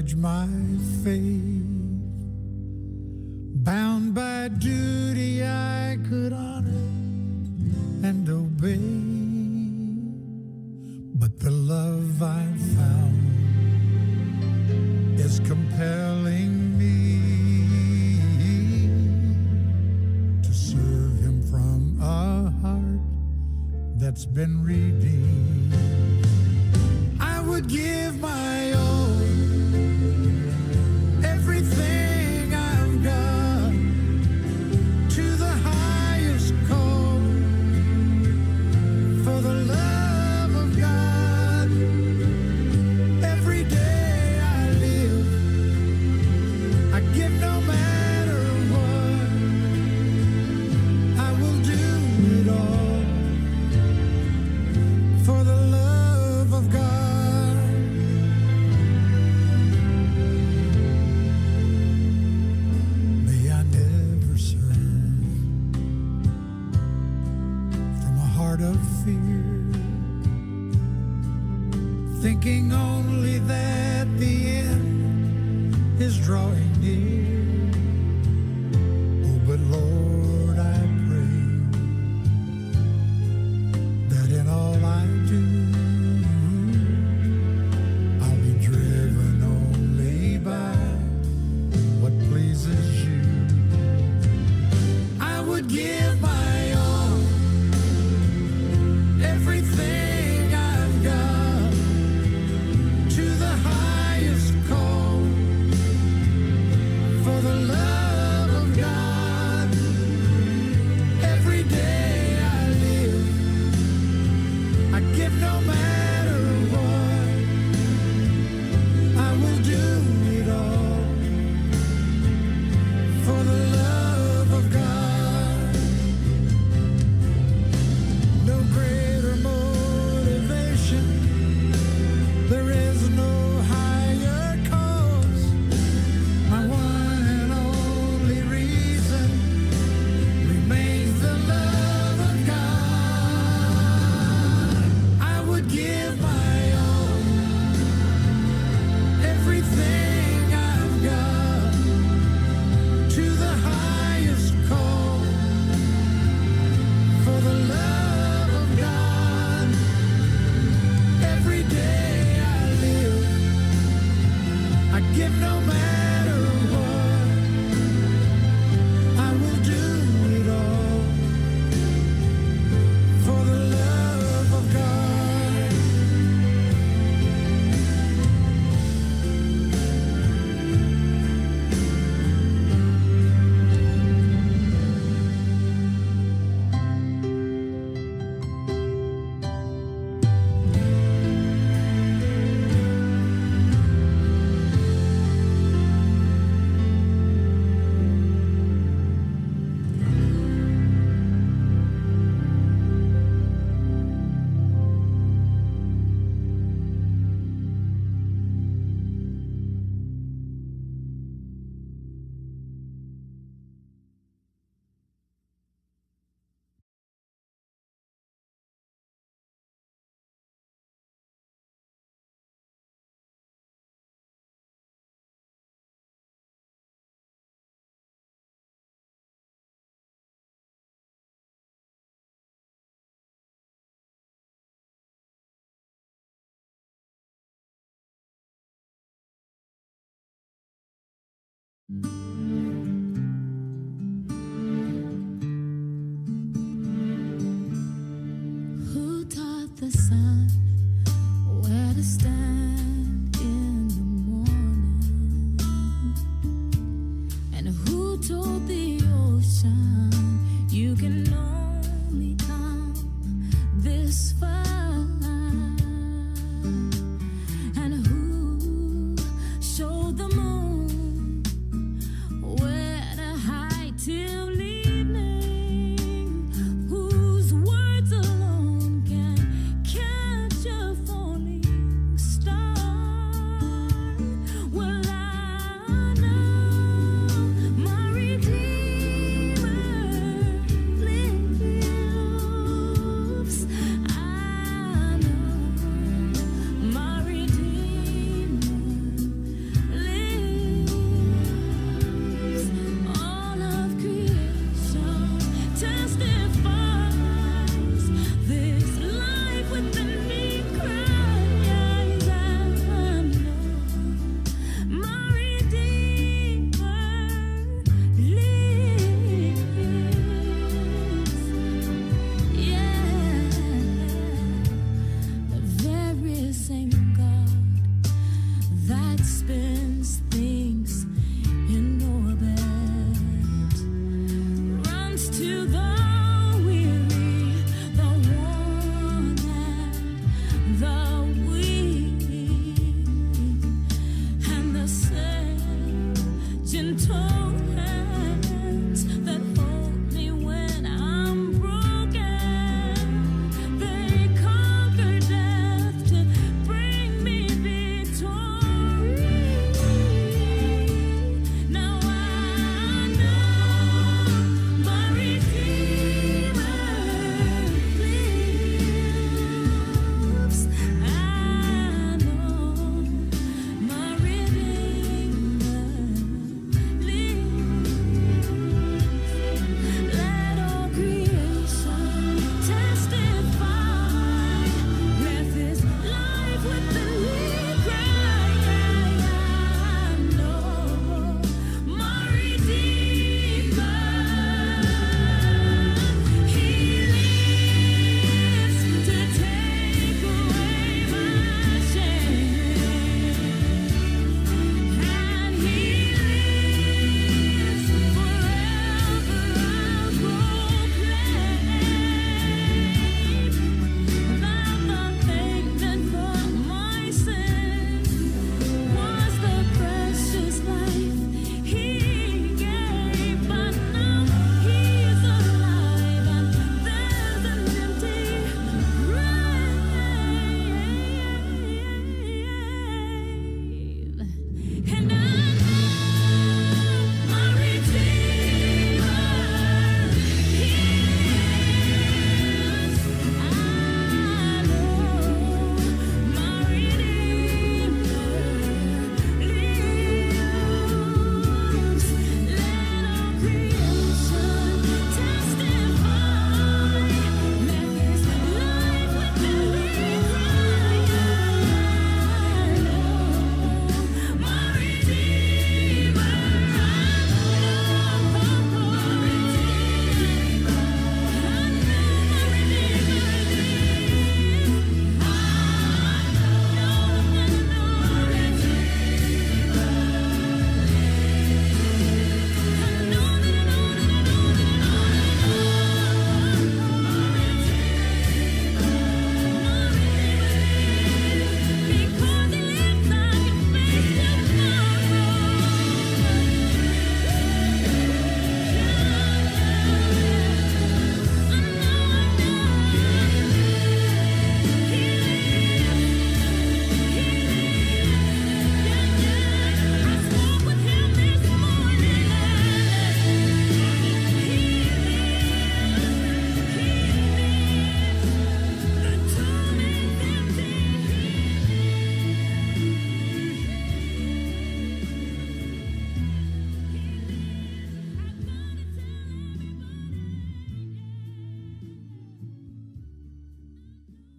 pledge my faith. Bound by duty, I could honor and obey. But the love I've found is compelling me to serve him from a heart that's been redeemed. I would give my all, everything I've got, to the highest call, for the love of God. Every day I live, I give no matter what. I will do it all for the love of God. May I never serve from a heart of fear, thinking only that the end is drawing near. Oh, but Lord, I pray that in all I do, I'll be driven only by what pleases you. I would give my all, everything I've got, to the highest call, for the love of God. Every day I live, I give no matter what. I will do it all for the love of God. No greater motivation, there is no higher cause. My one and only reason remains the love of God. I would give my all, everything I've got, to the highest call, for the love of God. Every day I live, I give no matter what. I will do it all for the love of God. Who taught the sun where to stand in the morning? And who told the ocean you can only come this far? And who showed the moon where to hide till evening? Whose words alone can catch a falling star? Well, I know my Redeemer lives. I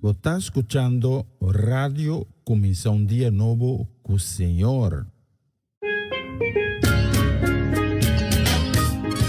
Você está escuchando Radio Começar um Dia Novo com o Senhor.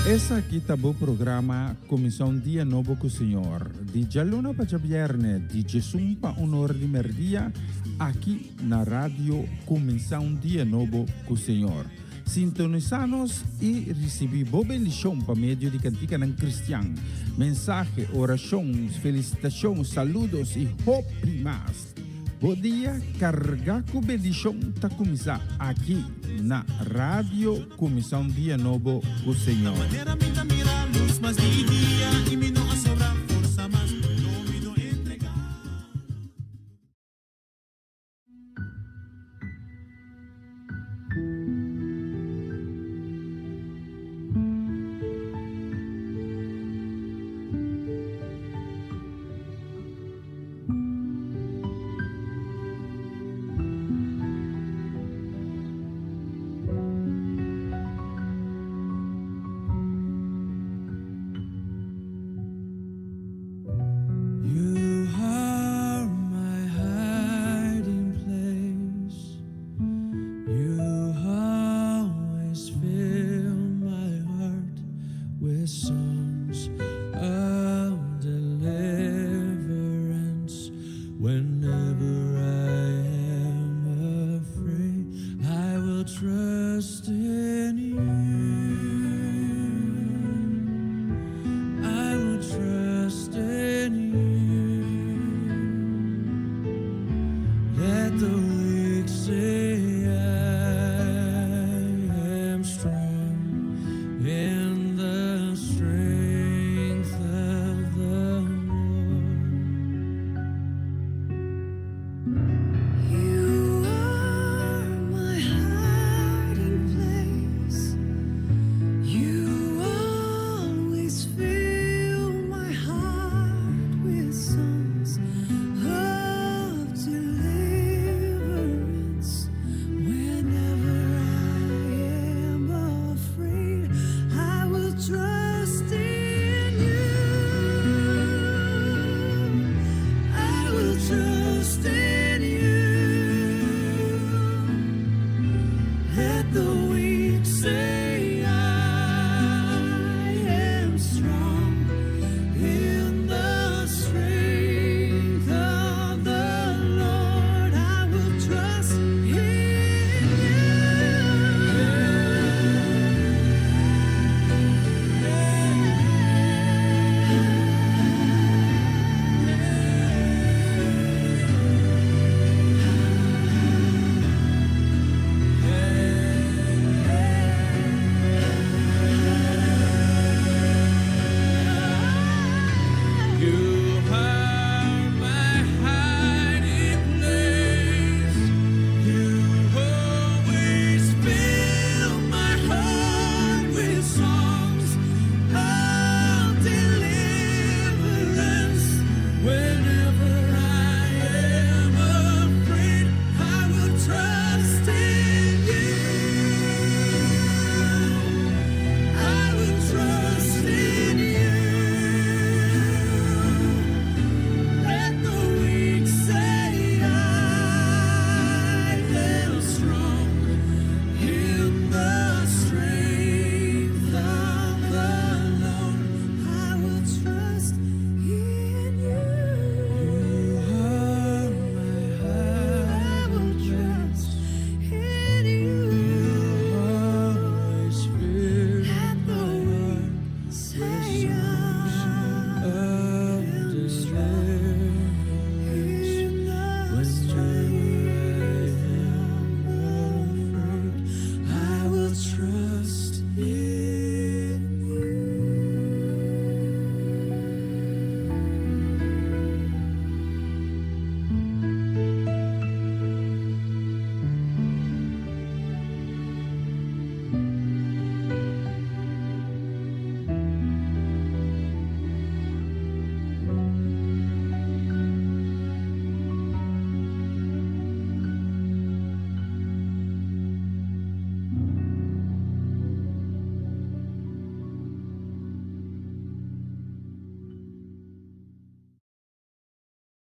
Esse aqui tá o programa Começar um Dia Novo com o Senhor. De Jaluna para Viernes, de Jesus para honor de merdia, aqui na Rádio Começar um Dia Novo com o Senhor. Sintonizanos e recebi boa bendição para meio de cantiga ng Cristiano. Mensagem, orações, felicitações, saludos e hope mais. Bom dia, carga com bendição tá começar aqui na Rádio Começar um Dia Novo com o Senhor.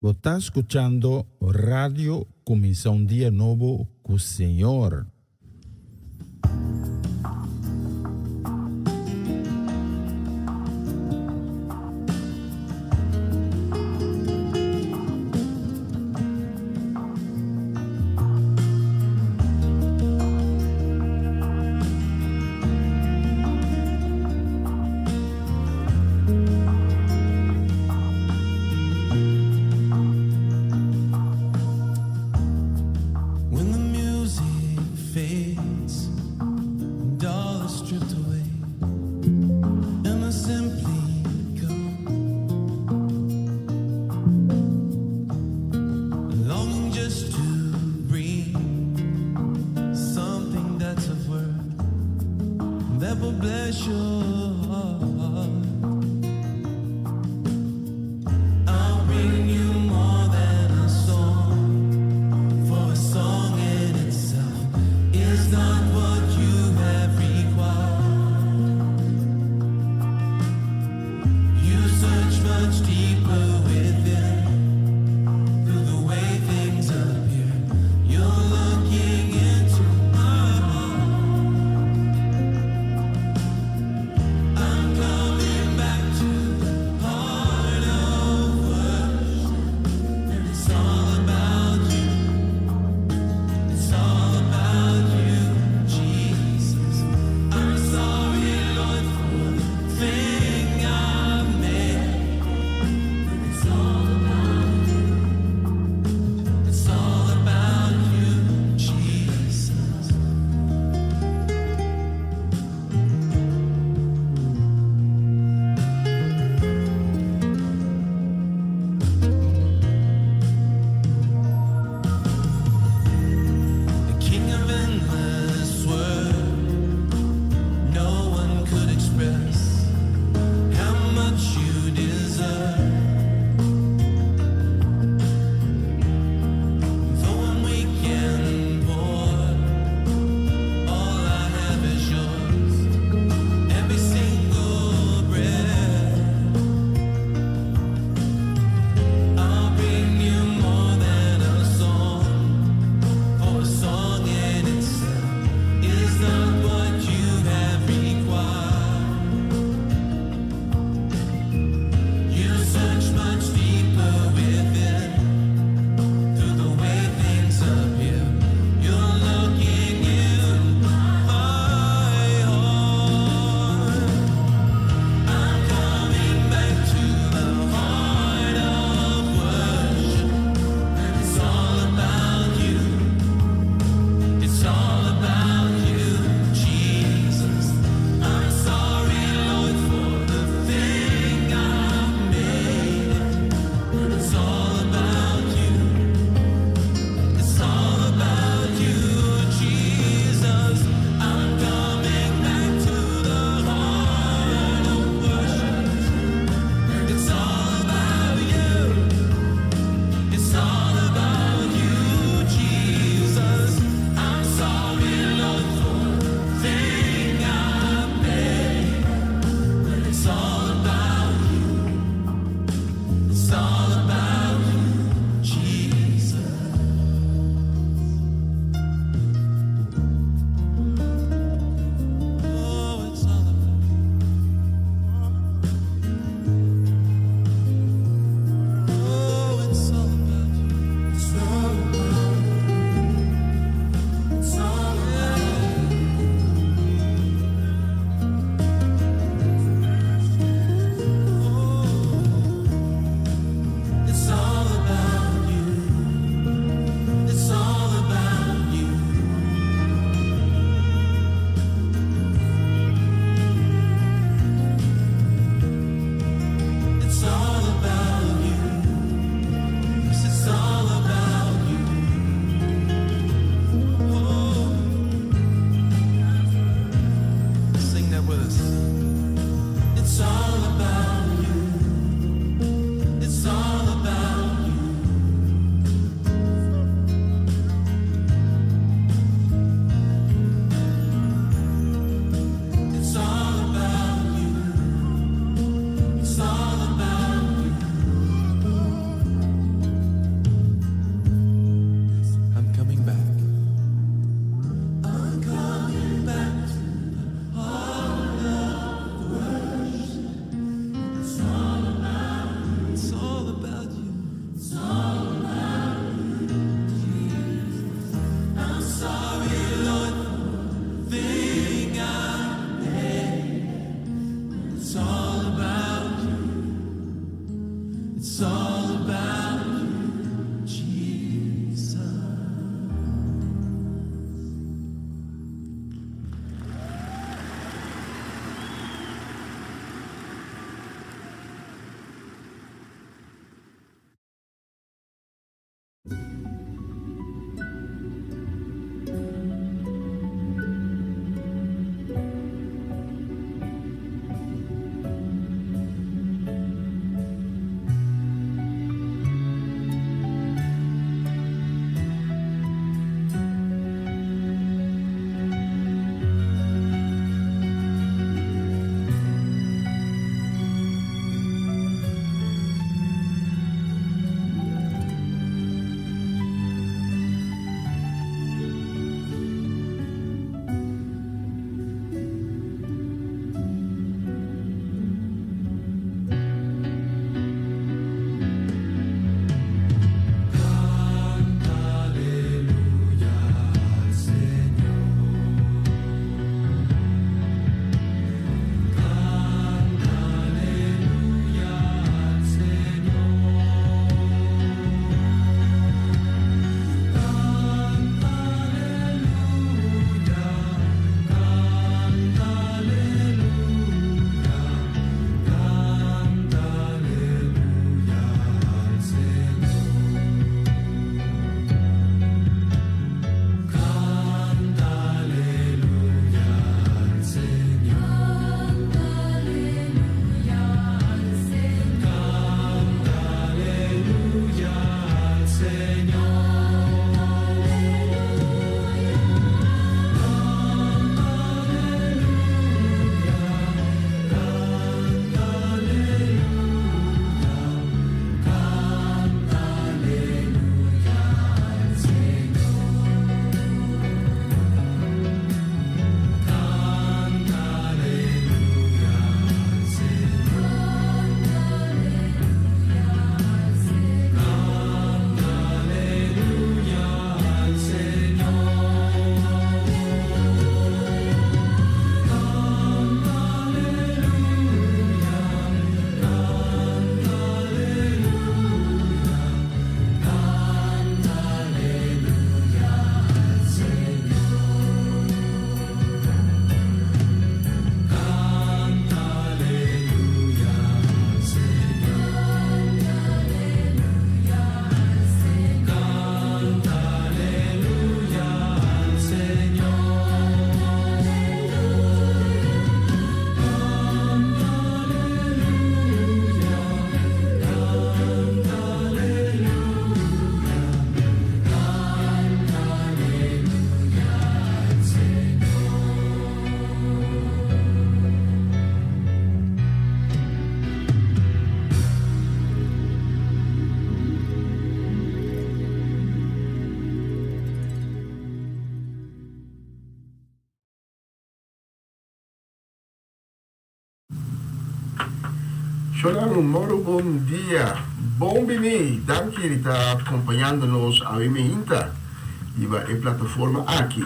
Você está escuchando Radio Comissão Dia Novo com o Senhor. When the music Solano Moro, bom dia. Bom bini. Danke que está acompanhando-nos a Eminta e a plataforma aqui.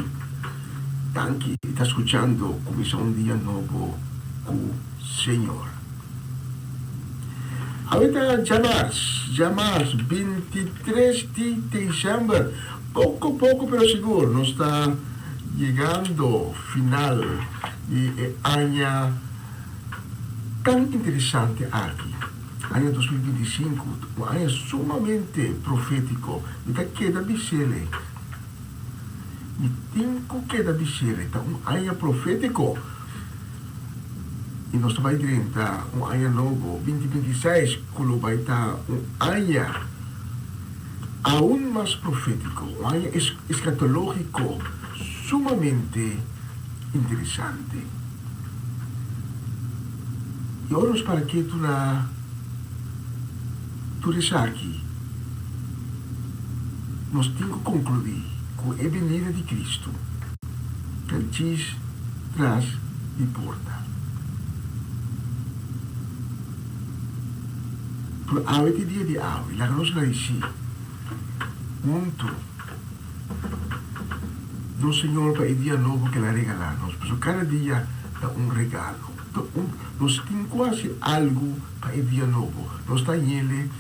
Danke que está escutando Comissão Dia Novo com o Senhor. Ahorita Jamás, 23 de dezembro. Pouco, pero seguro. Nos está llegando final de año tan interesante aquí. Año 2025, un año sumamente profético. Me queda bisele. Me tengo queda bisele. Un año profético. E nós vai direita um ano novo, 2026, que vai estar um ano aún mais profético, um ano escatológico sumamente interessante. E ora para que tu aqui, nós temos que concluir com a venida de Cristo, que diz, traz e porta. Por awet dia de awe, la nos la isi. Muito. Do Senhor para o dia novo que la regala-nos. Pero cada dia dá regalo. Nós temos quase algo para o dia novo. Nós está nele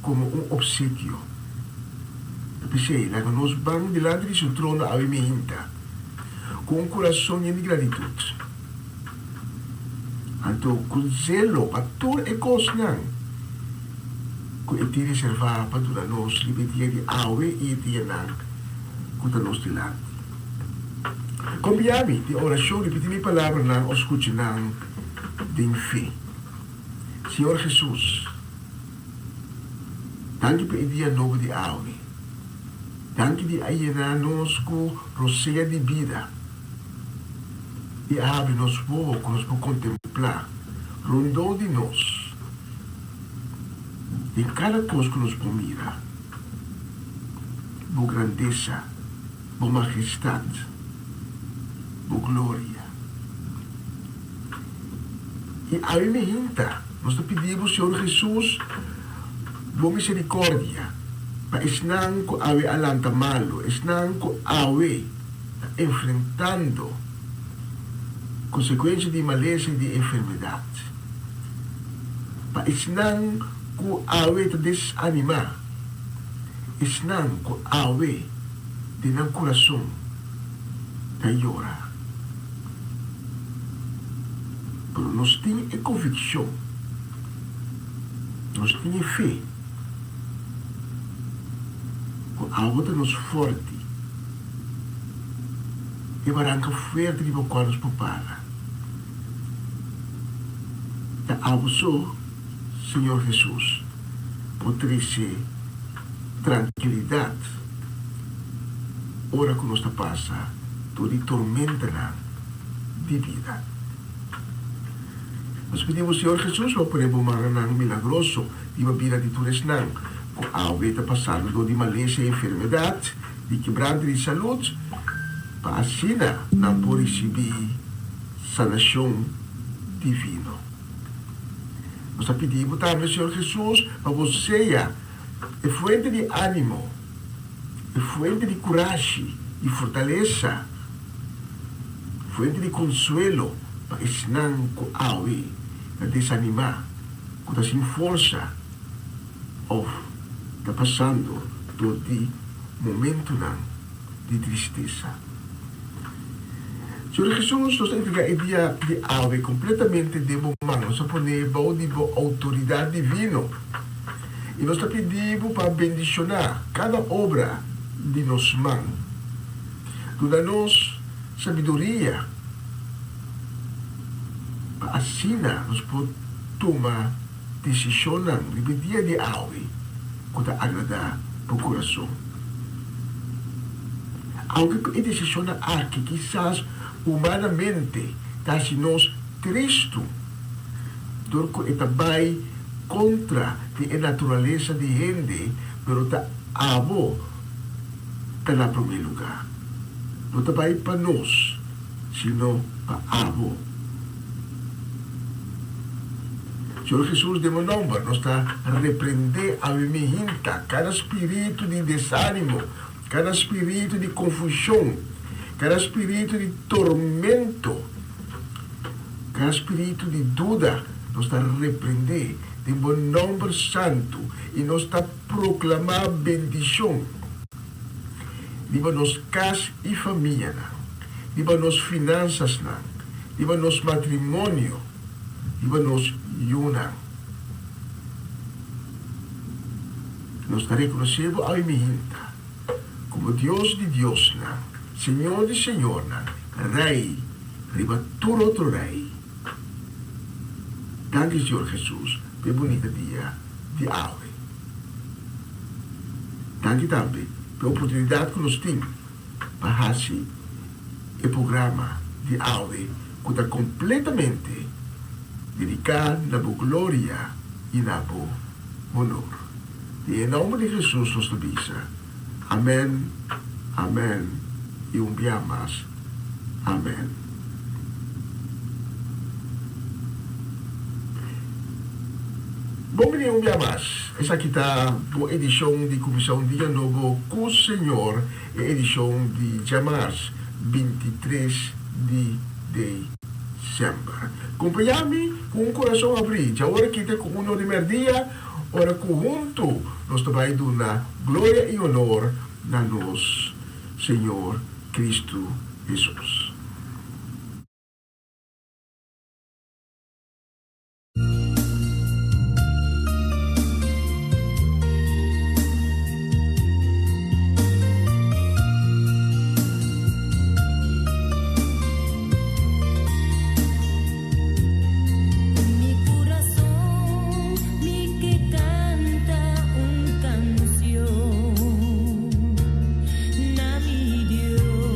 como obsequio. Pensei, la nos vamos delante de seu trono a Eminta, com coração de gratitude. Então, com zelo, para tudo é coisa que é reservado para nós, libertia de awe e de nang, que nós delante. Combiami de oração, repetir a palavra nang, escute nang, de fé. Senhor Jesus, danke por o dia novo de awe. Danke de ayunar-nos com roceia de vida. E abre-nos boca, nos por contemplar, rondou de nós. De cada coisa que nos mira, por grandeza, por majestade, por glória. E a Eminta, nós pedimos, Senhor Jesus, por misericórdia, para esnan ko awe alanta malo, esnan ko awe, enfrentando consequências de maleza e de enfermidade. Para esnan ku awe ta desanimar, isnan ku awe din ang coração ta llora. Pero nós temos convicção, nós temos fé, ku awe ta nos forte, e barangka fuerte di bukwa nos pupara. Ta abuso, Senhor Jesus, potrisse tranquilidade, ora que nos passa, toda tormenta de vida. Nós pedimos, Senhor Jesus, para poder bumangan milagroso, de uma vida de turis nang, com a está passando de maleza e enfermidade, de quebrante de saúde, para assim não pode receber sanação divina. Nós pedimos também, Senhor Jesus, para você é fonte de ânimo, é fonte de coragem e fortaleza, fonte de consuelo, para ensinar com a desanimar, com a sem força, ou está passando todo momento de tristeza. Senhor Jesus, nós entregamos o dia de ave completamente de mão, nós ponemos de autoridade divina. E nós pedimos para bendicionar cada obra de nossas mãos. Dá-nos sabedoria. Para assim nós podemos tomar decisão no dia de ave, que agradar para o coração. Algo que decisão aqui, quizás humanamente, se nós Cristo, porque também contra a natureza de gente, pero está abo está na primeiro lugar. Não também para nós, sino para abo. Senhor Jesus, de meu nome, nós está repreender a mihinta, cada espírito de desânimo, cada espírito de confusão, cada espírito de tormento, cada espírito de dúvida, nós está repreender de meu nome santo e nós está proclamar bendição de nos casa e família, de nos finanças, de nos matrimônio, de nos yuna. Nós está reconhecendo a mihinta como Deus de Deus, Senhor de Senhor, Rei, riba todo outro Rei. Danke, Senhor Jesus, pelo bonito dia de ave. Danke também pela oportunidade que nós temos para fazer o programa de ave que está completamente dedicado na boa glória e na boa honor. E em nome de Jesus nós pedimos. Amém, amém e dia mais. Amém. Bom dia, dia mais. Essa aqui está a edição de Comissão Dia Novo com o Senhor, a edição de dia março, 23 de dezembro. Acompanha-me com o coração abrido. Já agora que com o de merdia, ora junto nós também dar glória e honor a nosso Senhor Cristo Jesus. Dios.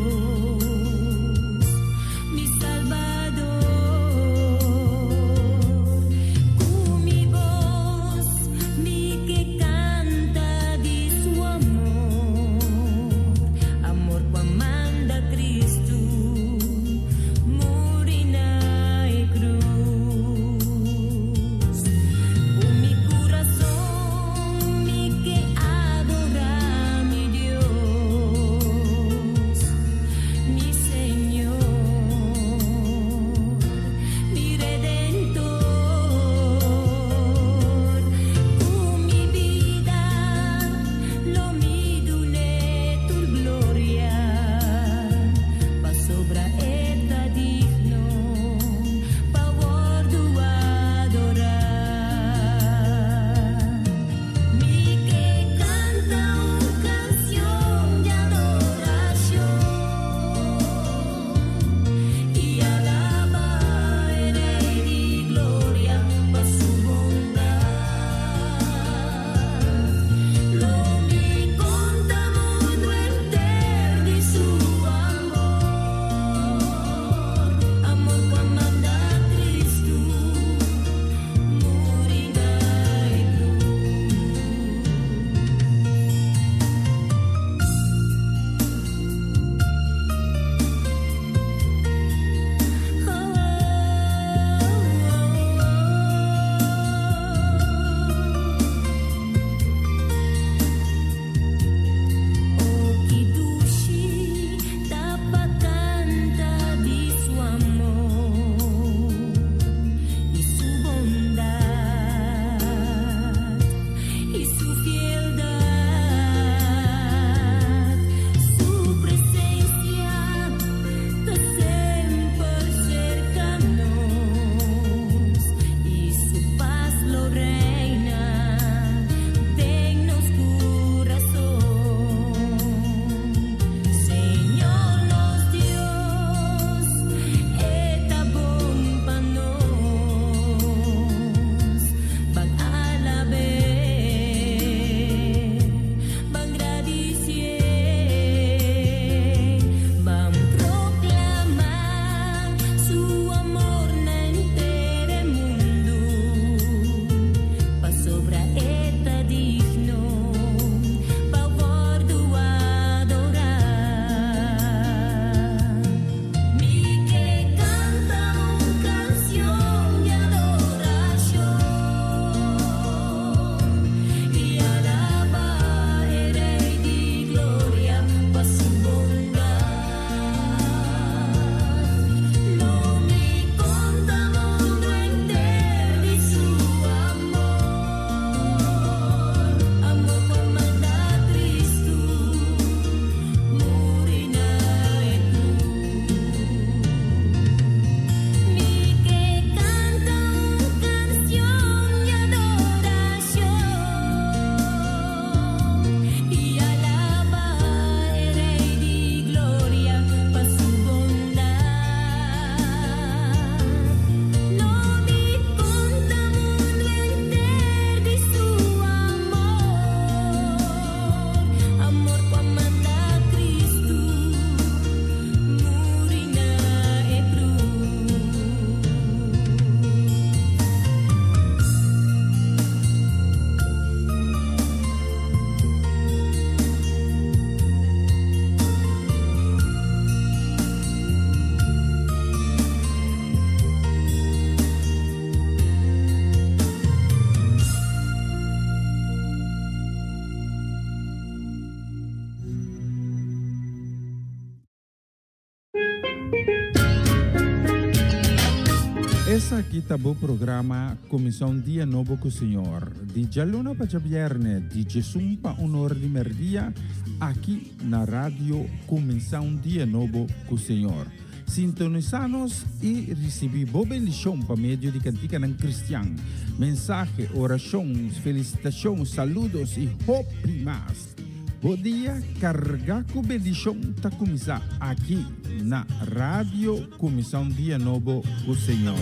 Essa aqui tá o programa Comissão Dia Novo com o Senhor. De Jaluna para Viernes, de Jesus para Honor de Merdia, aqui na rádio Comissão Dia Novo com o Senhor. Sintonizanos e recebi boa bendição para meio de cantica ng Cristian. Mensagem, orações, felicitações, saludos e hope mais. Bom dia, carga com bendição tá começar aqui na Rádio Comissão Dia Novo com o Senhor.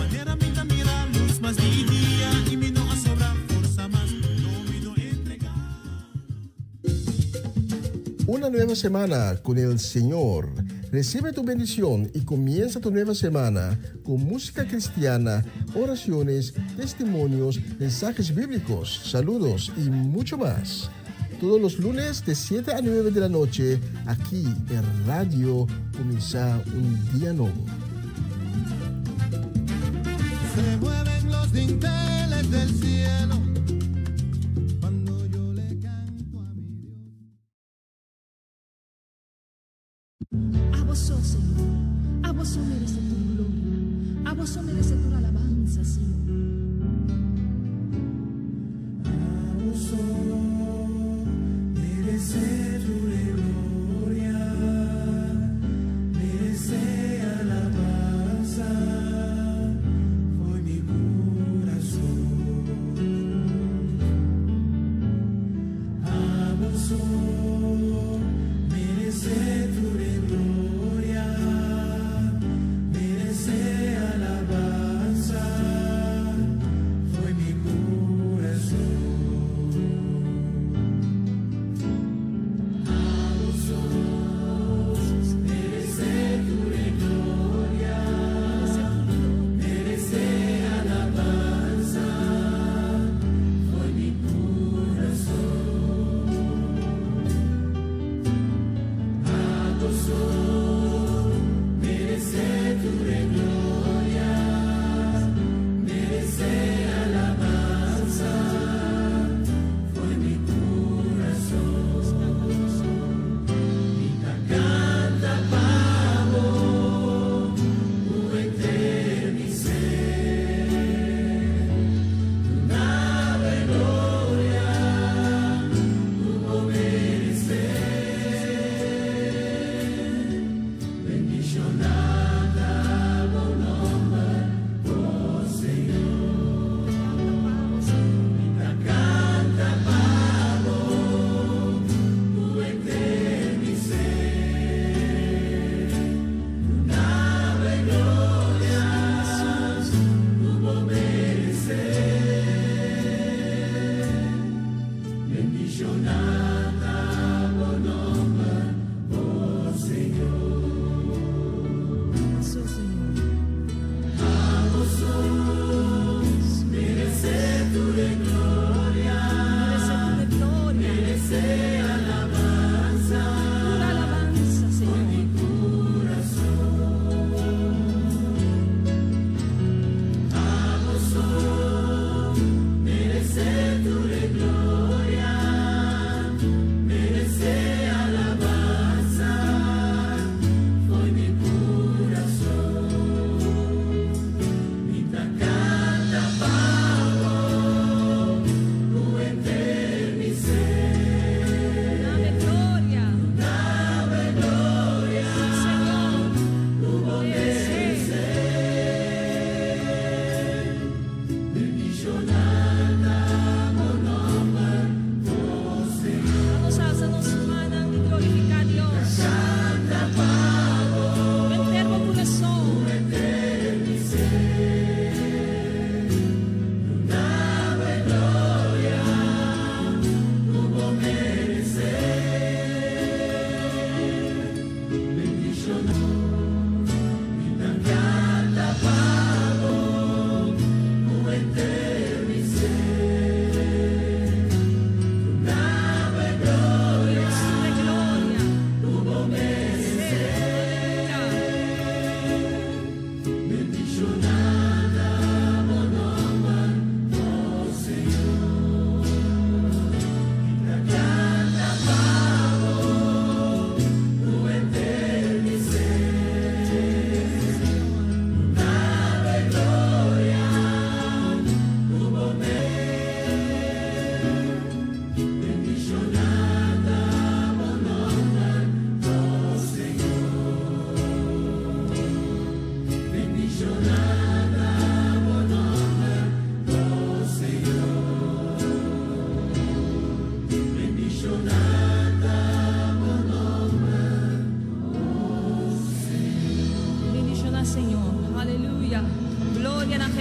Una nueva semana con el Señor. Recibe tu bendición y comienza tu nueva semana con música cristiana, oraciones, testimonios, mensajes bíblicos, saludos y mucho más. Todos los lunes de 7 a 9 de la noche, aquí en Radio Comienza un Día Nuevo. Se mueven los dinteles del cielo cuando yo le canto a mi Dios. A vos, Señor, a vos merece tu gloria, a vos merece tu alabanza, Señor. A vos merece tu gloria, merece alabanza. Foi mi corazón. A vos merece tu gloria, merece alabanza. Foi mi corazón.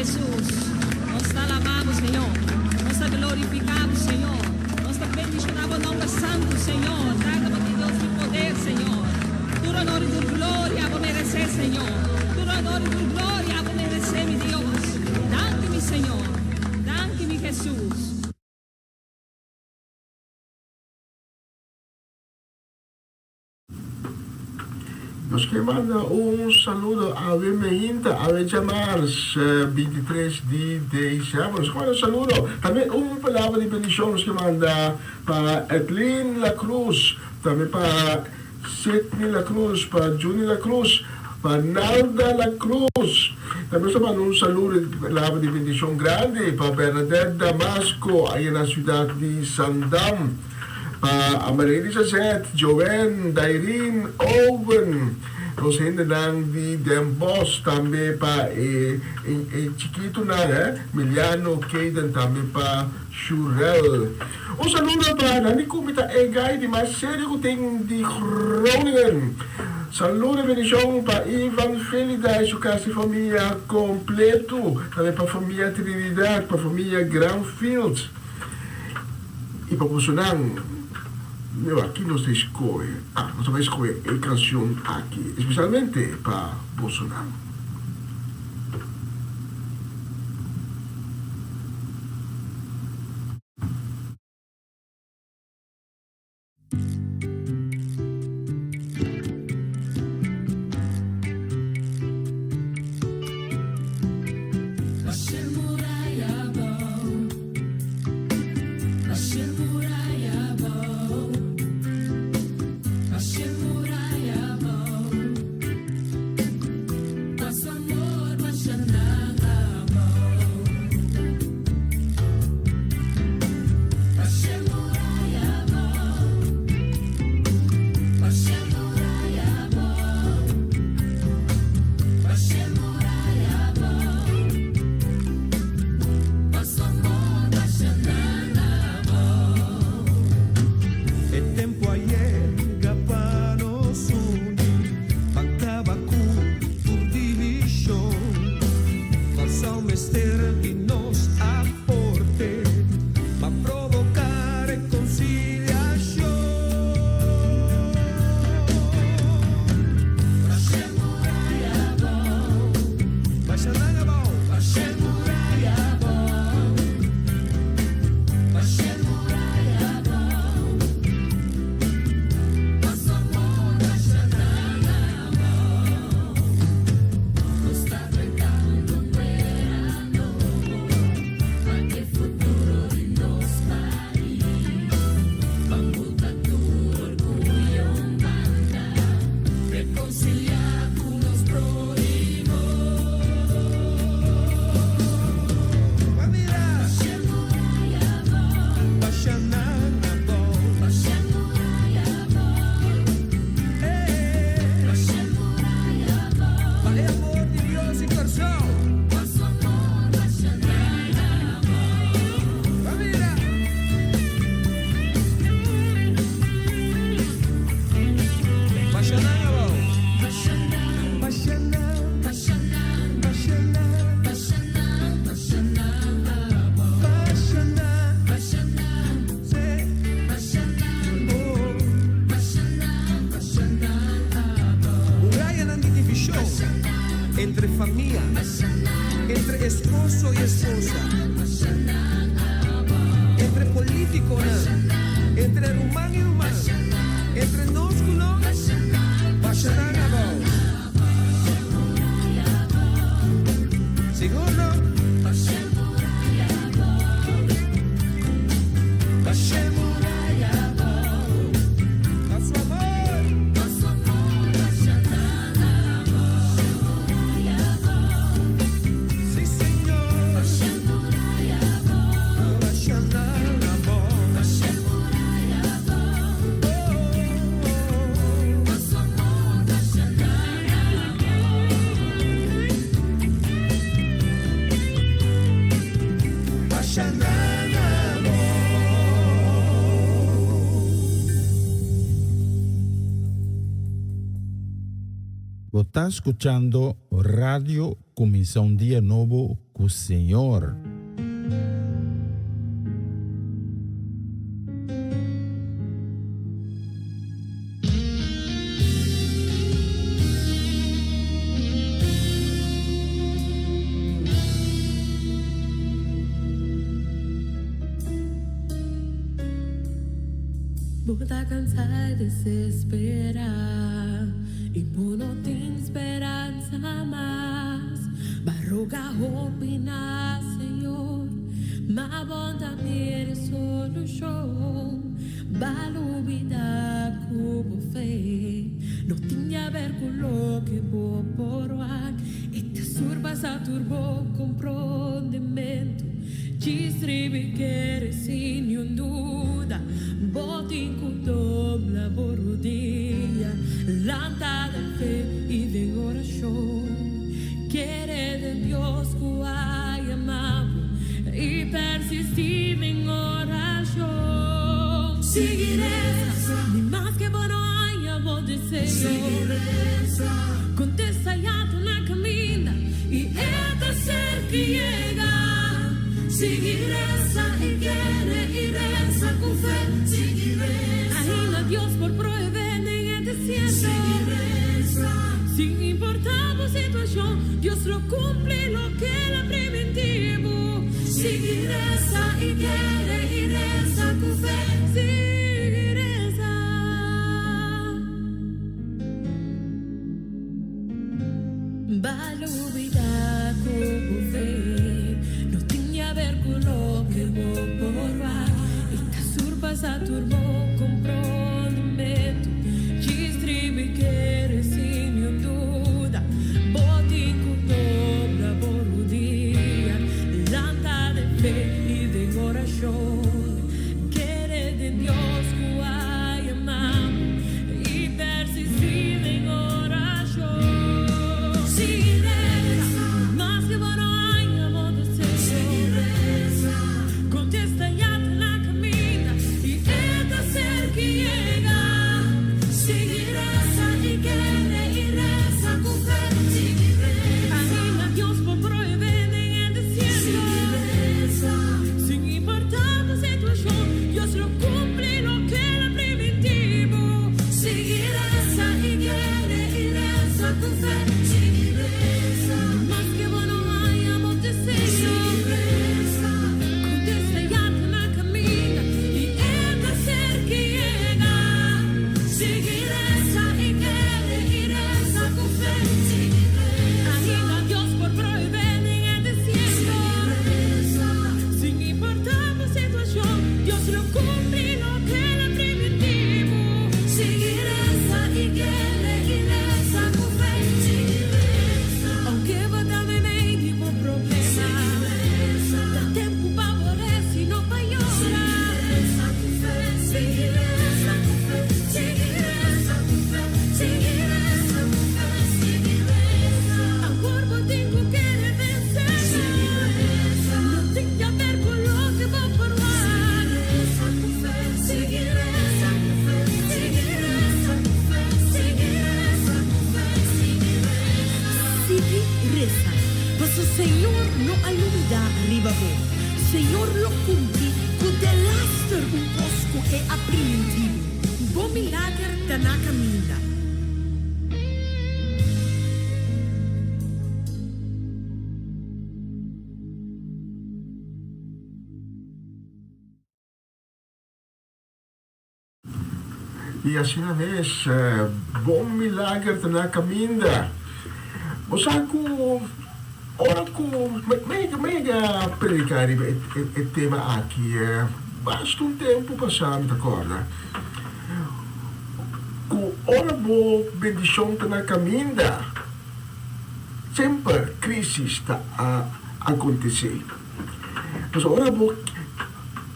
Jesús. Nós te alabamos, Senhor. Nós te glorificamos, Senhor. Nós te bendicionamos o nome santo, Senhor. Dá-me Deus de poder, Senhor. Tudo honor e tudo glória a merecer, Senhor. Tudo honor e tudo glória a merecer, meu Deus. Danke-me, Senhor. Danke-me, Jesus. Nós queremos um saludo a Vemelinda, a Jamars, 23 de dezembro. Nós queremos um saludo. Também uma palavra de bendição nós queremos para Edlin La Cruz, também para Sidney La Cruz, para Juni La Cruz, para Nalda La Cruz. Também nós queremos um saludo de palavra de bendição grande para Bernadette Damasco, aí na cidade de Sandam. Para Amarelisa Zet, Joanne, Dairine, Owen, os hindi lang di Dembos, também para Chiquito na, Miliano, Caden, também para Shurel. O saludo para Nani Kumita Egay, di Marcelo Kuting di Groningen. Saludo e bendição para Ivan Felida e sua casa e família completo, também para a família Trinidad, para a família Granfields. E para o aqui nós vamos escolher a canção aqui, especialmente para Bolsonaro. Entre familia, entre esposo y esposa, entre político, entre humano y humano, entre nosotros, ¿seguro? Vos está escuchando Radio Comienza un Día Nuevo con el Señor. Buta cansada de desesperar y vos no tienes esperanza más. Barroga opina, Señor, ma bonda mire solución. Valo vida como fe, no tinha a ver con lo que vos porwak. E te surbas a turbo comprendimento. Distribi che sin un duda, botin con dobla borodia, lanta de fe y de oración. Quiere de Dios que hay amable y persistir en oración. Seguiré, ni más que bueno haya vos deseo. Contesta ya tu na camina y esta ser que llega. Seguiresa y quiere y reza con fe. Seguiresa. Ahí a Dios por proveer en el desierto. Seguiresa. Sin importar la situación, Dios lo cumple lo que era preventivo. Seguiresa y quiere y reza con fe. Seguiresa. Valo vida como fe. Ver con lo que vos porva y te surbas a turbo comprendimento. Distribi che resini un duda, boti con dobra borodia, lanta de fe y de oración. Quiere de Dios que hay amado y persistir en oración. Seguiré, más que bueno hay amor de ser. Contesta ya la camina y esta ser que llega. Seguiresa y quiere y reza con fe. Seguiresa. Anima a Dios por proveer en el desierto. Seguiresa. Sin importar la situación, Dios lo cumple lo que era preventivo. Seguiresa y quiere y reza con fe. Seguiresa. Más que bueno hay amor de ser. Señor no alumda arriba vos. Señor lo cumple con delaster un bosco e aprimentivo. Bo milagre da na camina. E assim vez, bom milagre na caminda. O saco, ora com mega predicare il tema aqui, basta un tempo passando, d'accordo? Ora boa bendição na caminda, sempre crisi está a acontecer. Mas ora boa,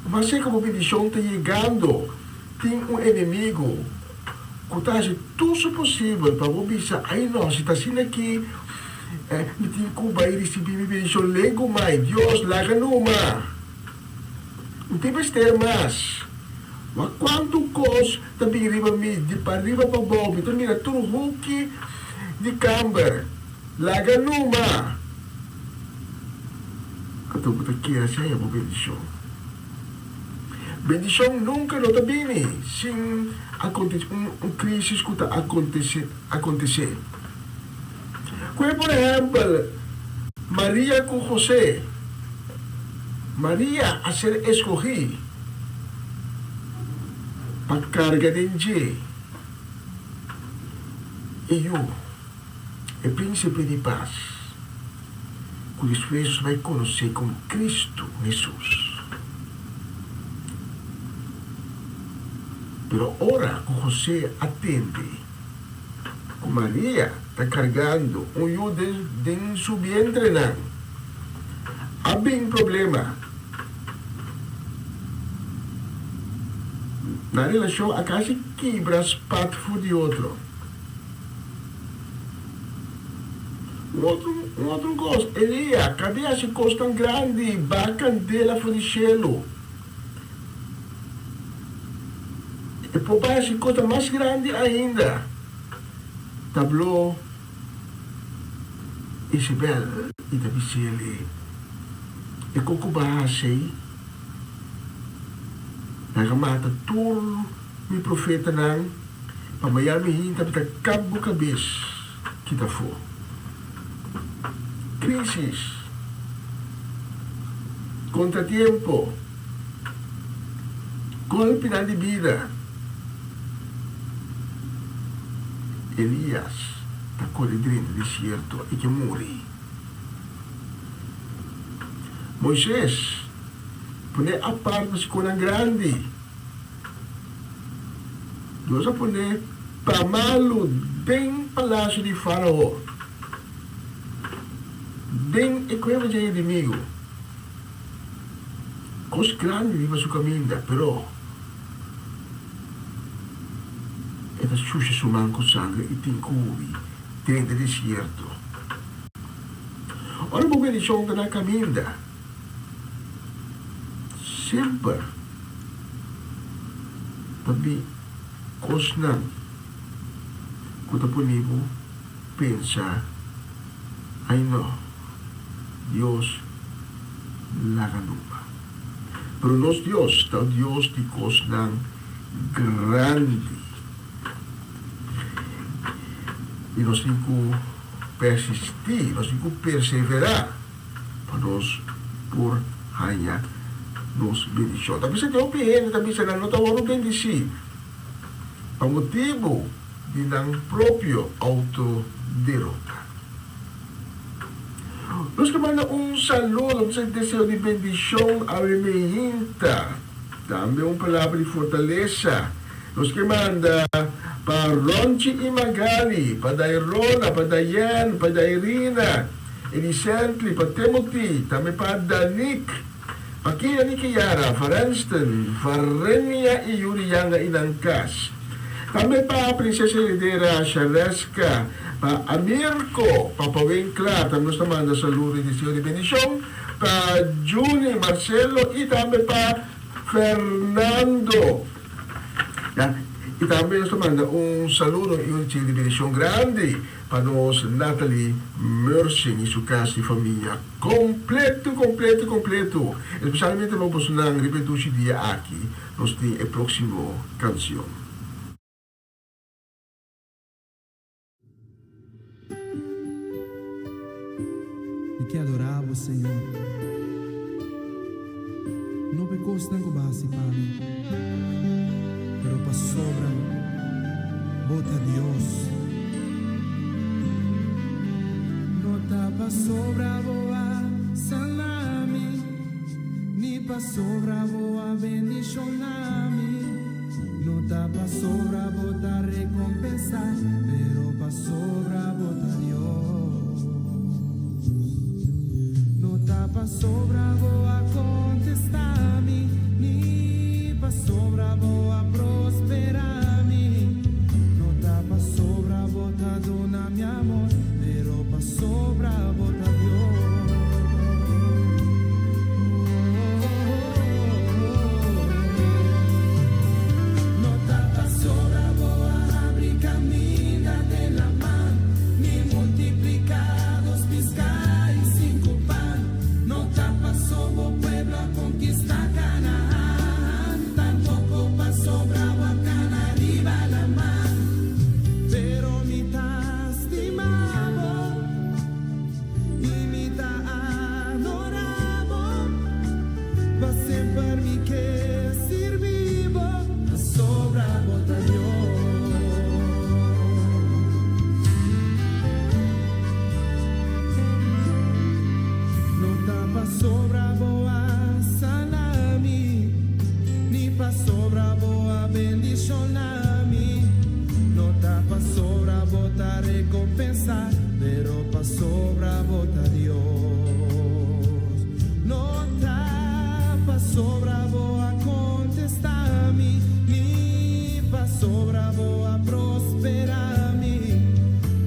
mas é como bendição está chegando. Tem inimigo que faz tudo possível para você aí não, se está assim aqui, me tem que vai receber bendição lego mais, Deus larga numa. Não tem mais ter mais. Mas quando coisa também arriba me de para arriba para baixo, então mira tudo o que de Camber, Laganuma. Ato patakia siya yung bendisyon. Bendisyon nunca notabene, sin crisis que está acontecer. Como, por exemplo, Maria com José. Maria a ser escogida para carga de G. E eu, o príncipe de paz, que Jesus vai conhecer como Cristo Jesus. Pero ora que José atende, que Maria está carregando eu de seu vientre não. Há bem problema. Na relação, a casa quebra as patas de outro. Um outro coisa, Elia, cadê essa coisa tão grande? Bacandela fora do cielo. E por baixo, essa coisa mais grande ainda. Tablou Isabel e Davi Sele. E kung bahasay, nagamata turo mi profeta ng pamayami hinta kita kabo kabis kita fo. Crisis, contratiempo, golpe na vida. Elias takori din no desierto e que morre. Moisés pone a parte mas kunang grande. Deus a pone pamalo bem palácio de Faraó. Bem equeva de inimigo. Cos grande viva su caminda, pero esta sucia su manco sangue e tincubi dentro del desierto. Ora mo bendição na caminda. Sempre tapi kosnang kuta punibo pensa ay no Dios laganuma pero nos Dios está Dios di kosnang grande e nós temos que persistir, nós temos que perseverar para nós por hanya nos bendición. Tapi sa Diyos pihin, tapi sa nanotawaro bendisi. Ang motibo din ang propio autoderota. Los que manda un saludo, un deseo de bendición a Remehinta. Dame un palabra de fortaleza. Los que manda para Ronchi y Magali, para Dairona, para Dayan, para Dairina, Elisentli, para Timothy, también para Danik, Pakila ni Kiara, Faranston, Farenia e Yurianga Inangkas. Também para a Princesa Heredera Shaleska, para Amirko, Papa Winkla, também nos manda saludo e deseo de bendição, para Juni, Marcelo e também para Fernando. E também nos manda saludo e deseo de bendição grande para nós, Natalie Mersing e sua casa e família. Completo. Especialmente vamos nang repetir dia aqui, nós temos a próxima canção. E que adorava o Senhor. Não pecou tanto base para mim, pero para sobra, bota Deus. Pa sobra boa salami, ni pa sobra boa bendicionami. No ta pa sobra bota recompensa, pero pa sobra bota Dios. No ta pa sobra boa contestami, ni pa sobra boa prosperami. No ta pa sobra bota dona mi amor, pero pa sobra bota Dios. No ta pa sobra boa abre camina de la man, ni tsunami. No está pa' sobra bota recompensa, pero pa' sobra bota Dios. No está pa' sobra boa contestar-me, ni pa' sobra boa prosperar-me.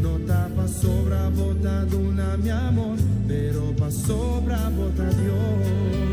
No está pa' sobra bota duna mi amor, pero pa' sobra bota Dios.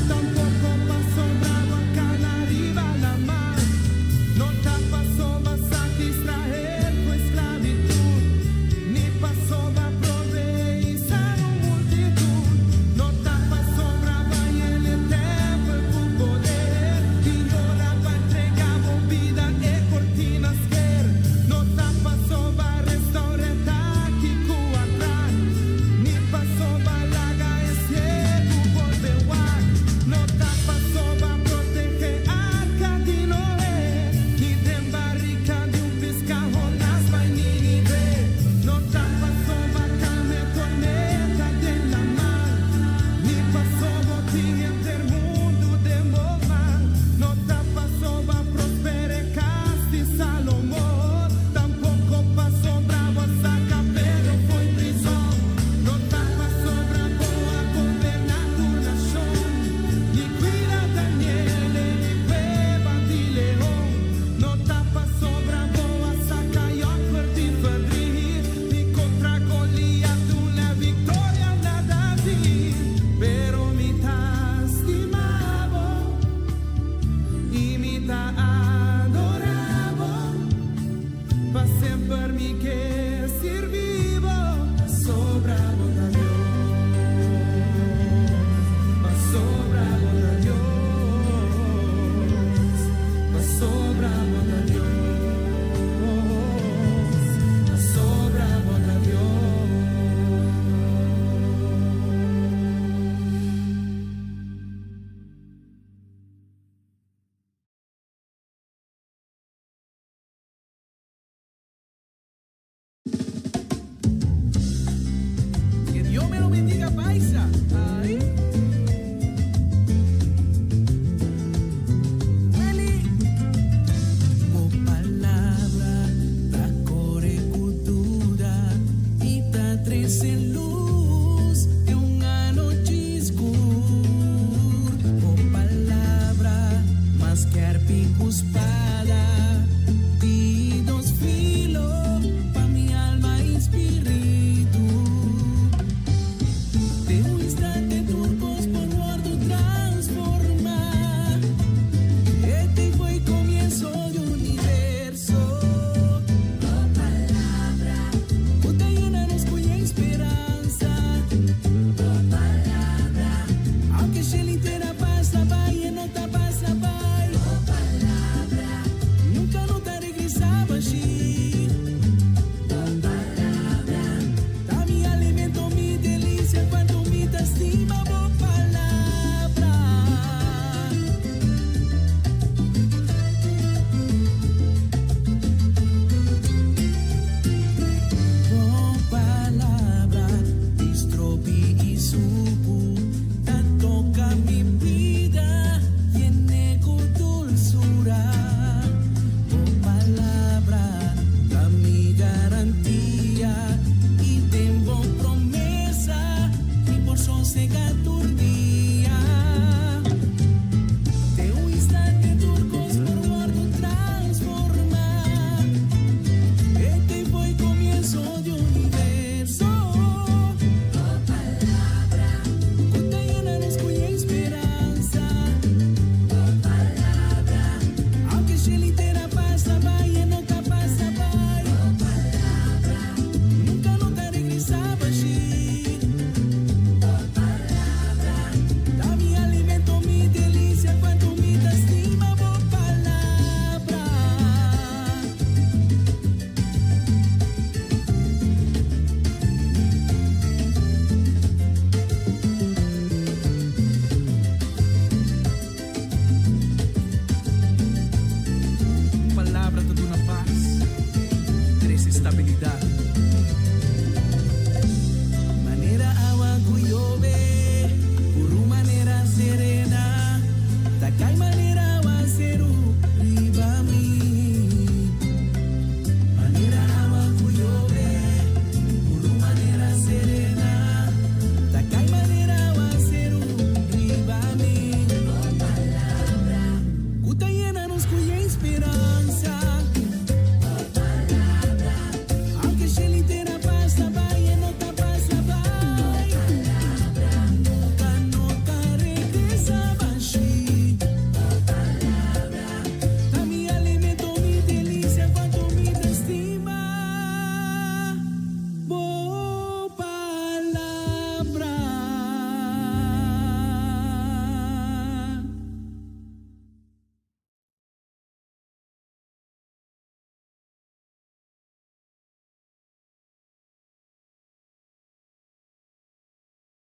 Tampoco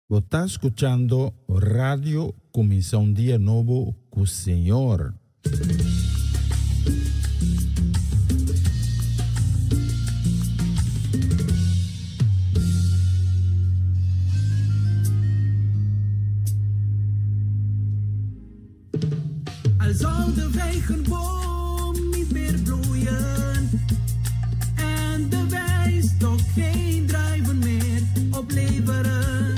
Vos está escuchando Radio Comisión Día Nuevo con Señor. Al zou de regenboom niet meer bloeien en de wijstok geen druiven meer opleveren.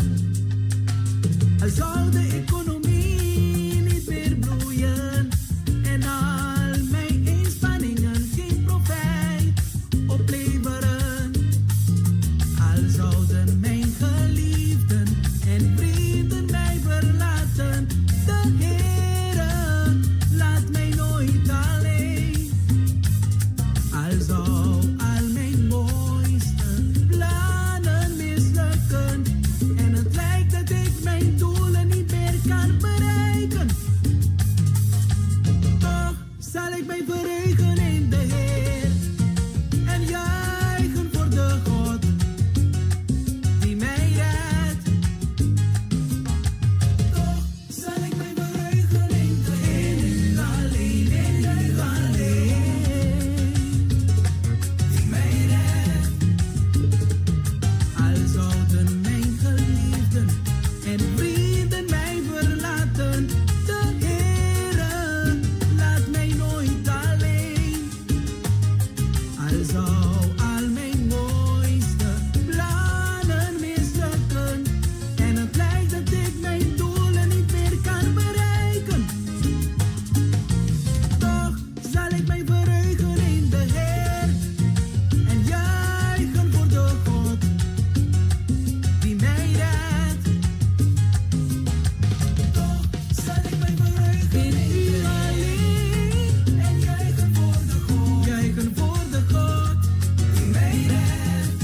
Al zou de economie niet meer bloeien en al mijn inspanningen geen profijt opleveren. Al zouden mijn geliefden en vrienden mij verlaten, de Heere laat mij nooit alleen. Al zou al mijn mooiste plannen mislukken en het lijkt dat ik mijn doelen niet meer kan bereiken, toch zal ik mij verheugen in de Heer en juichen voor de God die mij redt. Toch zal ik mij verheugen in de Heer, alleen in de alleen die mij redt. Al zouden mijn geliefden en vrienden mij verlaten, de Heere laat mij nooit alleen. Al zou al mijn mooiste plannen mislukken en het lijkt dat ik mijn doelen niet meer kan bereiken, toch zal ik mij verheugen in de Heer en juichen voor de God die mij redt. Toch zal ik mij verheugen in U alleen en juichen voor de God, juichen voor de God die mij redt.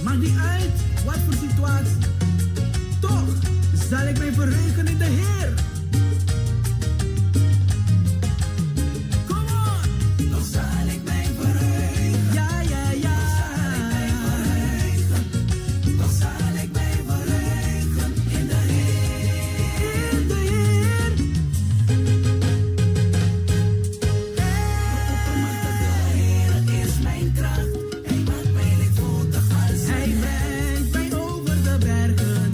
Maakt niet uit wat voor situatie, toch zal ik mij verheugen in de Heer. Kom on! Toch zal ik mij verheugen. Ja, ja, ja. Toch zal ik mij verheugen in de Heer. In de Heer. De Heer is mijn kracht. Hij maakt mij lichtvoetig als Hij brengt mij over de bergen.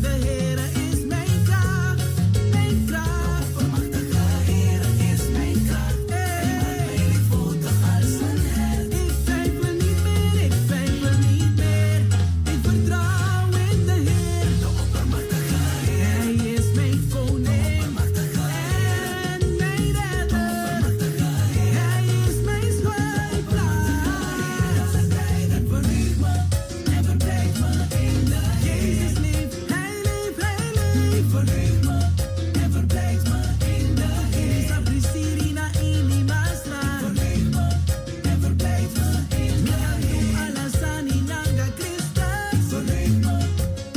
De Heer is mijn kracht. Mijn kracht. De oppermachtige Heer is mijn kracht. Hij maakt mij lichtvoetig als een hert. Ik twijfel niet meer, ik twijfel niet meer. Ik vertrouw in de Heer. De oppermachtige Heer. Hij is mijn koning. En mijn redder. Hij is mijn schuilplaats. En verheug me en verblijf me in de Heer. Jezus leeft, Hij leeft, Hij leeft. Verheug me en verblijf me in de Heer. Isa Prisirina in Masra. Verheug me en verblijf me in de Heer. Alasani Nyanga Christus. Verheug me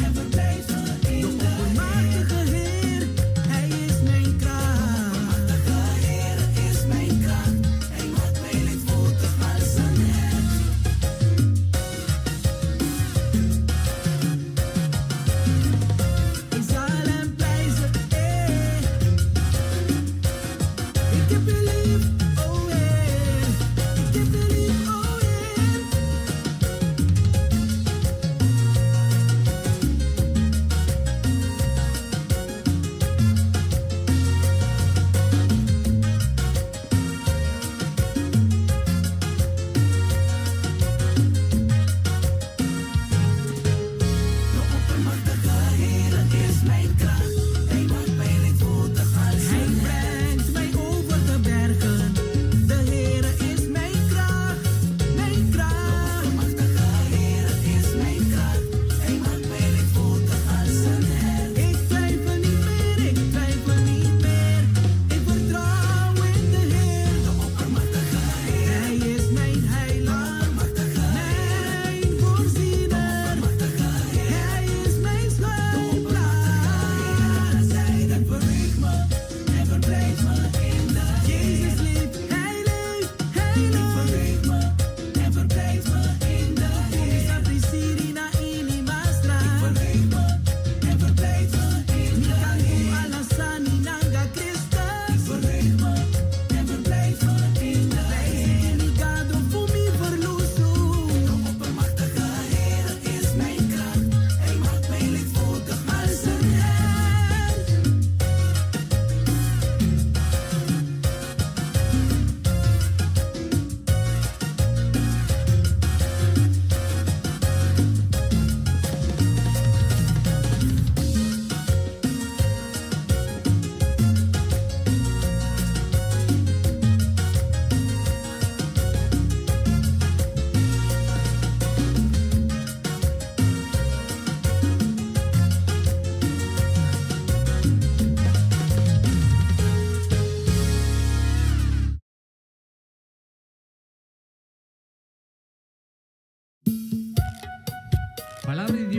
en verblijf me in de Heer. De oppermachtige Heer, Hij is mijn kracht. De oppermachtige Heer is mijn kracht. Hij maakt mij lichtvoetig als een hert. Ik zal Hem prijzen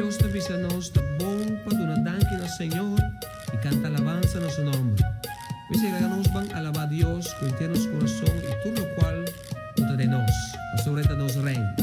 nos te visa nos te bom para donar danke al Señor y canta alabanza a su nombre. Pues nos van a alabar a Dios con internos corazón y todo lo cual contra de nos, sobre de nos reina.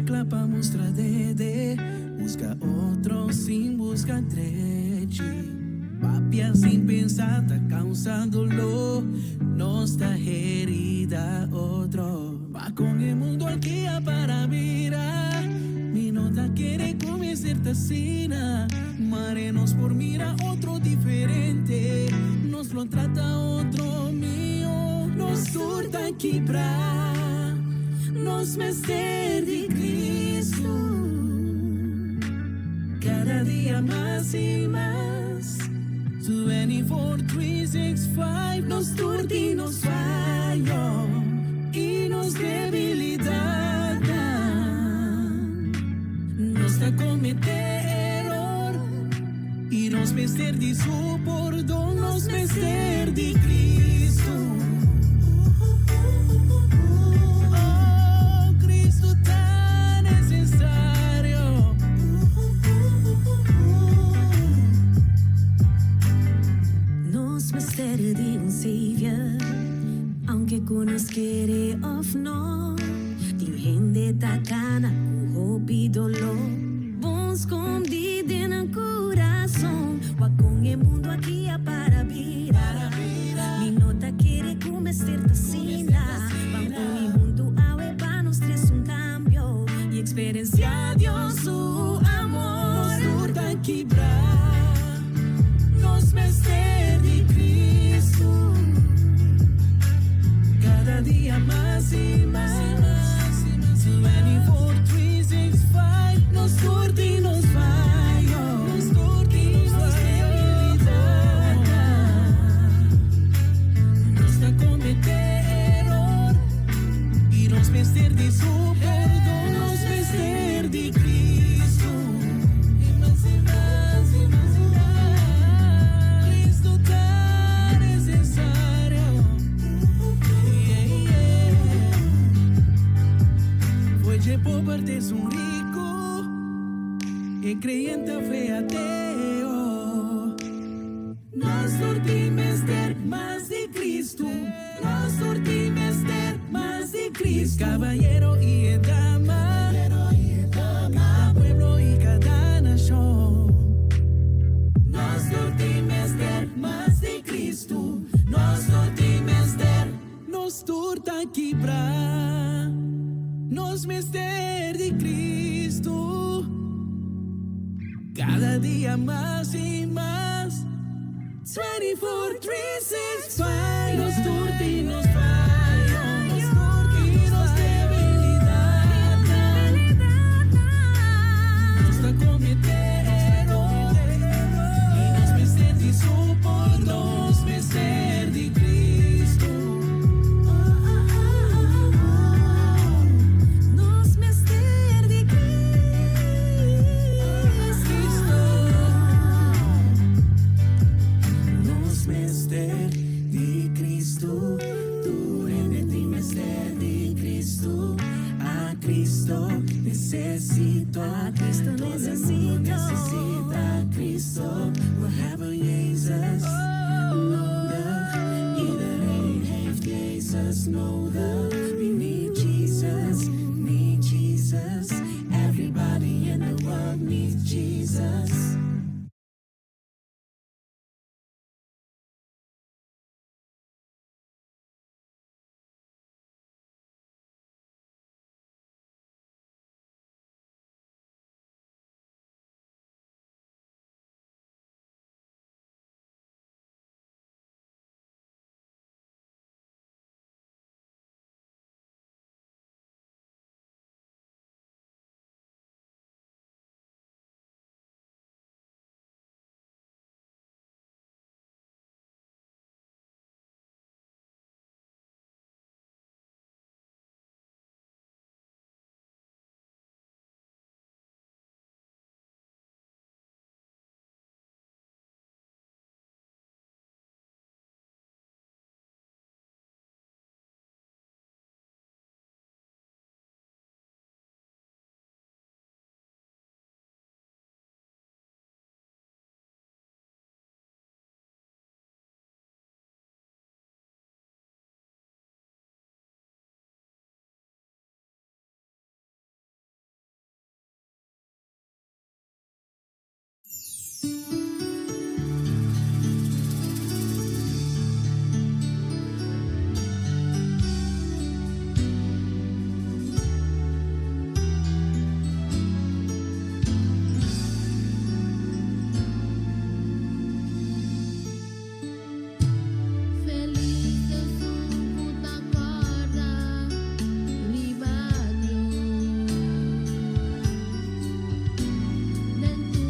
clapamos tra dede, busca outro sim, busca trete. Papia sem pensar, tá causando-lo, nossa herida outro. Va com o mundo aqui para virar, mi nota quiere começar tacina, marenos por mira outro diferente, nos lo trata outro mío, nos surta quebrar, nos mestre de Cristo, cada dia mais e mais. 24, 365, nos turta e nos falha e nos debilidade, nos da cometer error e nos mestre de su perdão, nos mestre de Cristo. Mistério de Savior, aunque nos quiere of no, tem gente tacana com hope e dolor, bons escondidos no coração, wa com o mundo aqui é para virar, mi nota quiere começar tacina, vamos com mundo awe para nos tres cambio e experienciar Dios su amor, nos surta quebrar, nos mestre de Cristo, cada dia mais e mais. 24, 365, nos surta e nos falha, nos surta e nos debilidade, nos da cometer error e nos mestre de su perdão, nos mestre de Cristo. E mais e mais e mais e mais, Cristo tá necessário. Foi de pobre um rico e creyente fe ateo. Nós sortimos ter mais de Cristo, nós sortimos ter mais de Cristo. Caballero y dama, cada pueblo y cada nación, nós sortimos porta quebrar nos mistérios de Cristo. Cada dia mais e mais 24, 365. Nos turnos e nos falhos e nos debilidades. Nos está cometer errores e nos mistérios por nos mistérios de Cristo. Nos mistérios de Nos mistérios de Cristo, tu remete mistério de Cristo. A Cristo necessito, a Cristo necessita a Cristo. We hebben Jezus nodig, iedereen heeft Jezus nodig. We need Jesus, need Jesus. Everybody in the world needs Jesus. Dentro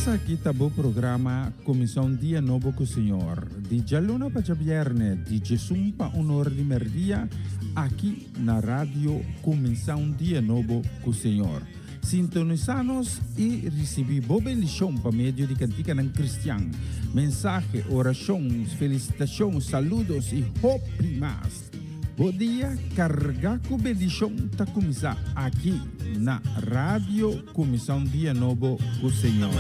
Essa aqui tá o programa Comissão Dia Novo com o Senhor. De Jaluna para Viernes, de Jesus para Honor de Merdia, aqui na rádio Comissão Dia Novo com o Senhor. Sintonizanos e recebi boa bendição para meio de cantiga não cristiano. Mensagem, orações, felicitações, saludos e hope mais. Bom dia, carregar com bendição está começar aqui na Rádio Comissão Dia Novo com o Senhor.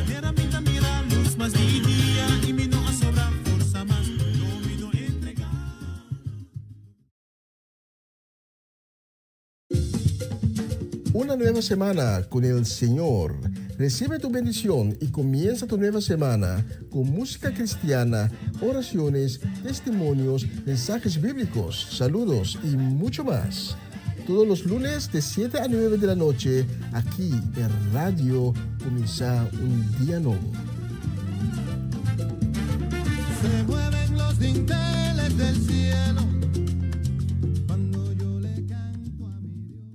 Una nueva semana con el Señor. Recibe tu bendición y comienza tu nueva semana con música cristiana, oraciones, testimonios, mensajes bíblicos, saludos y mucho más. Todos los lunes de 7 a 9 de la noche, aquí en Radio Comienza un Día Nuevo. Se mueven los dinteles del cielo cuando yo le canto a mi Dios.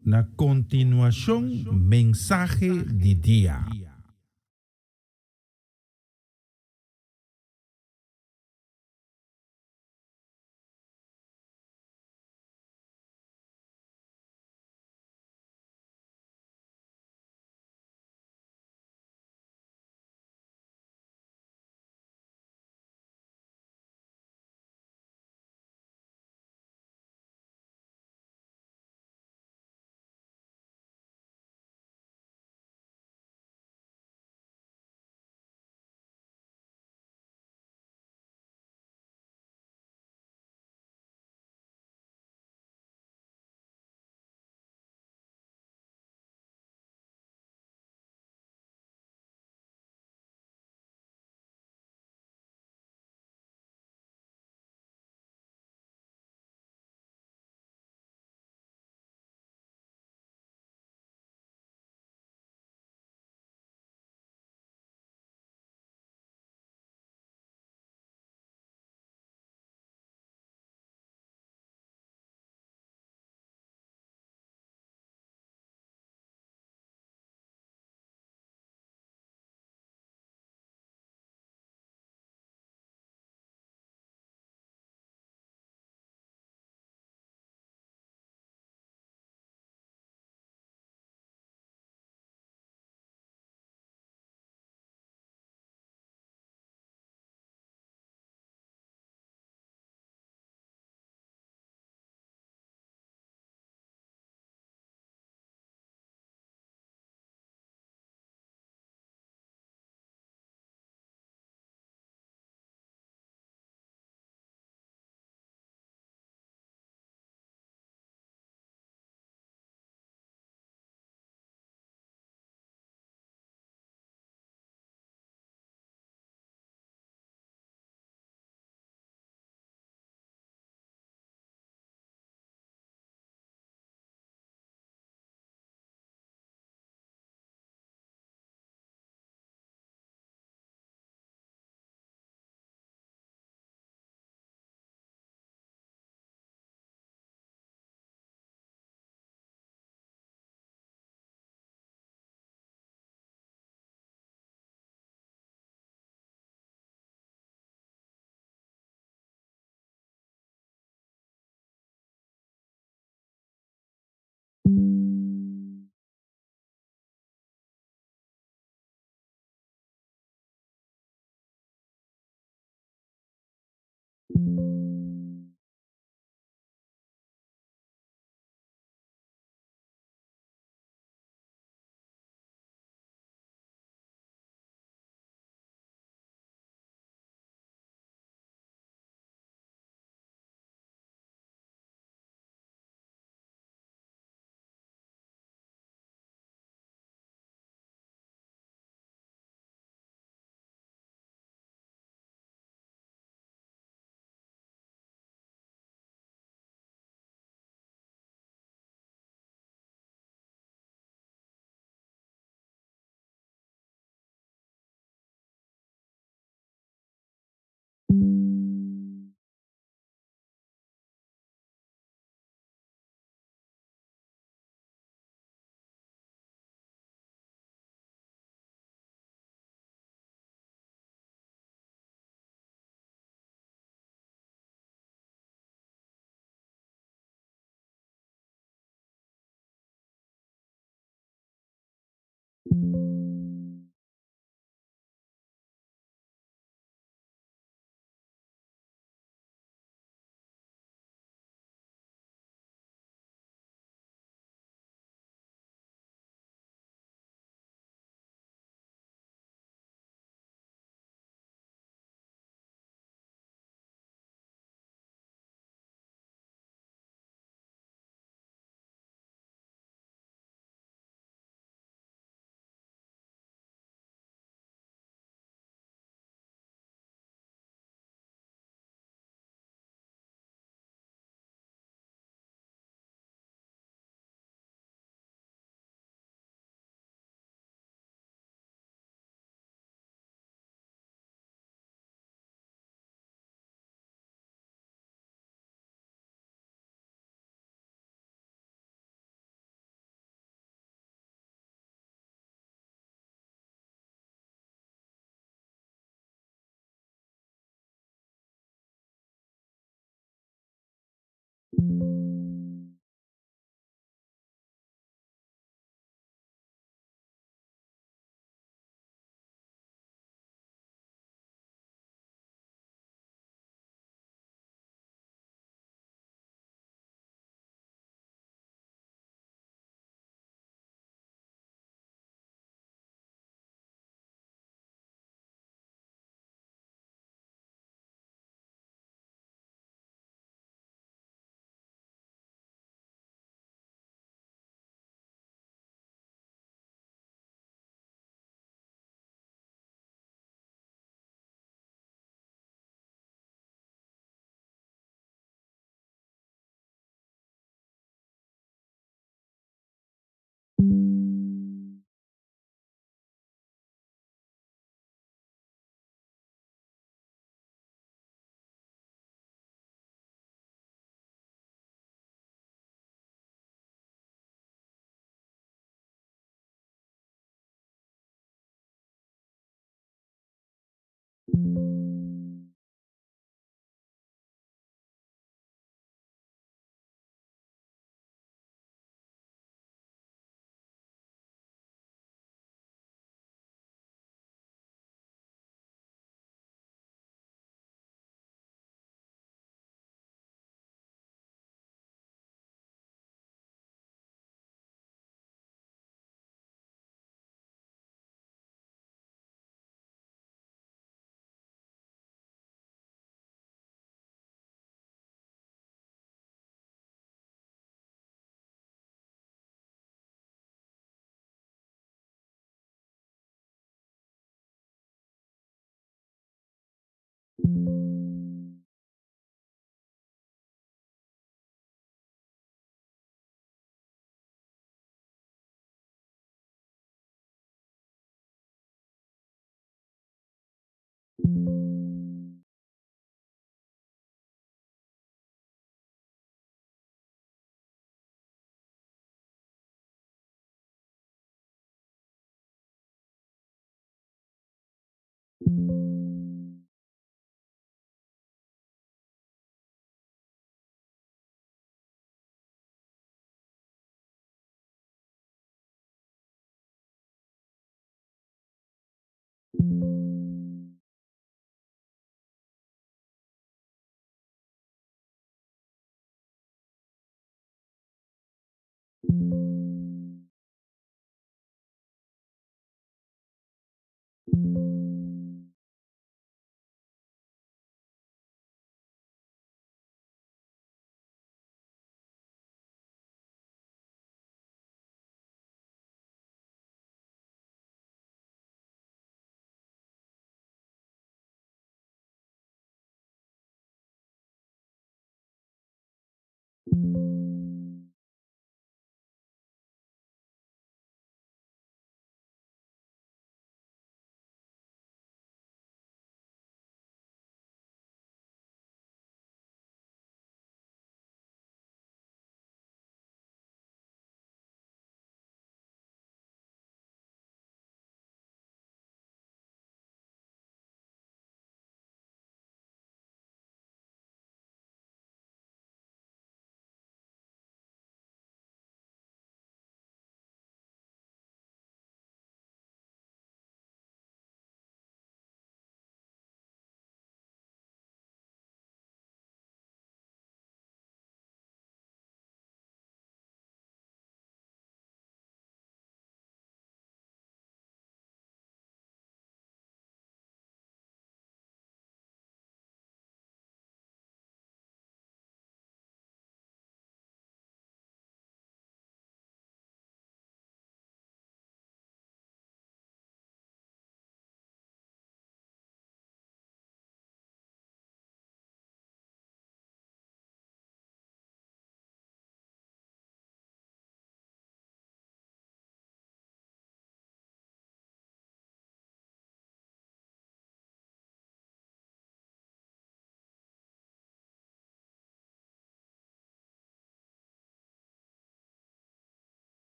Na continuación, mensaje de día.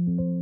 you